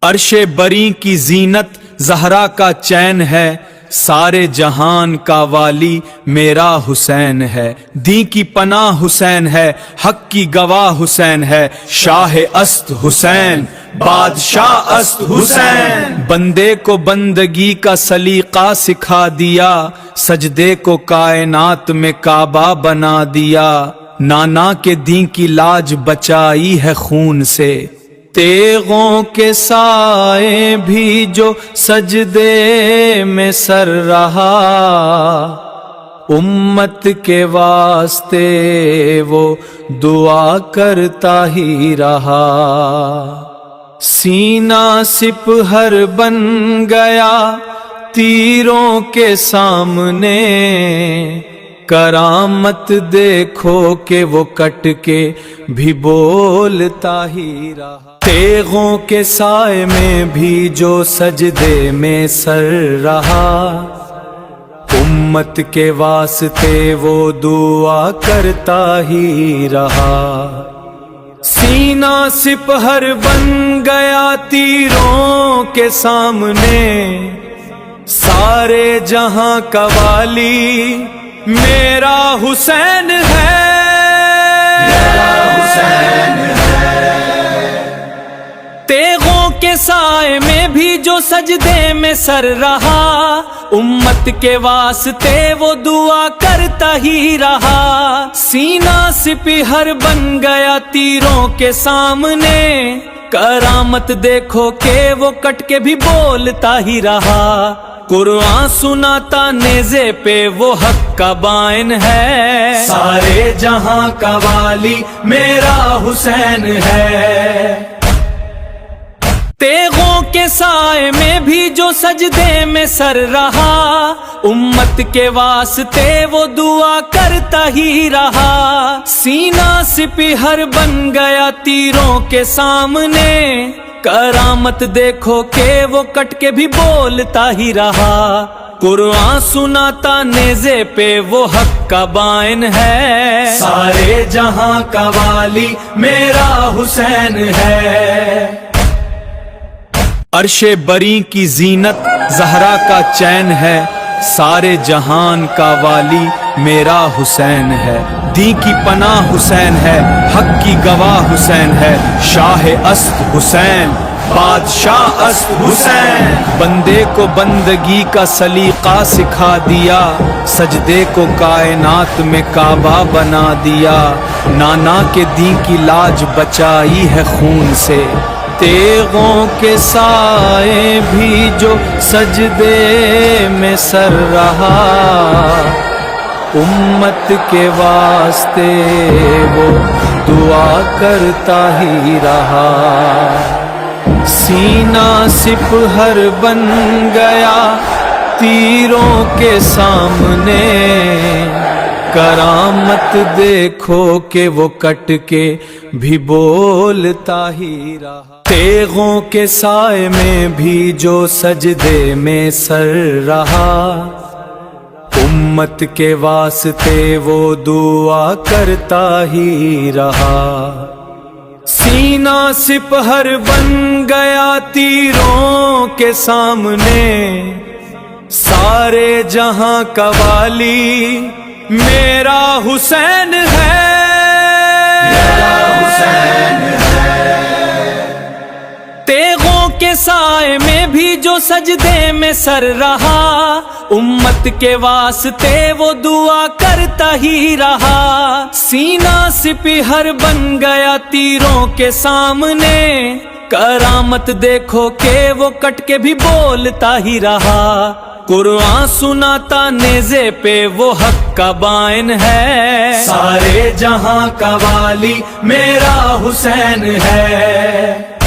عرش بری کی زینت زہرا کا چین ہے، سارے جہان کا والی میرا حسین ہے۔ دین کی پناہ حسین ہے، حق کی گواہ حسین ہے، شاہ است حسین، بادشاہ است حسین۔ بندے کو بندگی کا سلیقہ سکھا دیا، سجدے کو کائنات میں کعبہ بنا دیا، نانا کے دین کی لاج بچائی ہے خون سے۔ تیغوں کے سائے بھی جو سجدے میں سر رہا، امت کے واسطے وہ دعا کرتا ہی رہا۔ سینہ سپہر بن گیا تیروں کے سامنے، کرامت دیکھو کہ وہ کٹ کے بھی بولتا ہی رہا۔ تیغوں کے سائے میں بھی جو سجدے میں سر رہا، امت کے واسطے وہ دعا کرتا ہی رہا۔ سینہ سپہر بن گیا تیروں کے سامنے، سارے جہاں کا والی میرا حسین ہے، میرا حسین ہے۔ تیغوں کے سائے میں بھی جو سجدے میں سر رہا، امت کے واسطے وہ دعا کرتا ہی رہا۔ سینہ سپہر بن گیا تیروں کے سامنے، کرامت دیکھو کہ وہ کٹ کے بھی بولتا ہی رہا۔ قرآن سناتا نیزے پہ وہ حق کا بائن ہے، سارے جہاں کا والی میرا حسین ہے۔ تیغوں کے سائے میں بھی جو سجدے میں سر رہا، امت کے واسطے وہ دعا کرتا ہی رہا۔ سینہ سپہر بن گیا تیروں کے سامنے، کرامت دیکھو کہ وہ کٹ کے بھی بولتا ہی رہا۔ قرآن سناتا نیزے پہ وہ حق کا بائن ہے، سارے جہاں کا والی میرا حسین ہے۔ عرش بری کی زینت زہرا کا چین ہے، سارے جہان کا والی میرا حسین ہے۔ دین کی پناہ حسین ہے، حق کی گواہ حسین ہے، شاہ است حسین، بادشاہ است حسین۔ بندے کو بندگی کا سلیقہ سکھا دیا، سجدے کو کائنات میں کعبہ بنا دیا، نانا کے دین کی لاج بچائی ہے خون سے۔ تیغوں کے سائے بھی جو سجدے میں سر رہا، امت کے واسطے وہ دعا کرتا ہی رہا۔ سینہ سپہر بن گیا تیروں کے سامنے، کرامت دیکھو کہ وہ کٹ کے بھی بولتا ہی رہا۔ تیغوں کے سائے میں بھی جو سجدے میں سر رہا، امت کے واسطے وہ دعا کرتا ہی رہا۔ سینہ سپہر بن گیا تیروں کے سامنے، سارے جہاں کا والی میرا حسین ہے، میرا حسین ہے۔ تیغوں کے سائے میں بھی جو سجدے میں سر رہا، امت کے واسطے وہ دعا کرتا ہی رہا۔ سینہ سپہر بن گیا تیروں کے سامنے، کرامت دیکھو کہ وہ کٹ کے بھی بولتا ہی رہا۔ قرآن سناتا نیزے پہ وہ حق کا بائن ہے، سارے جہاں کا والی میرا حسین ہے۔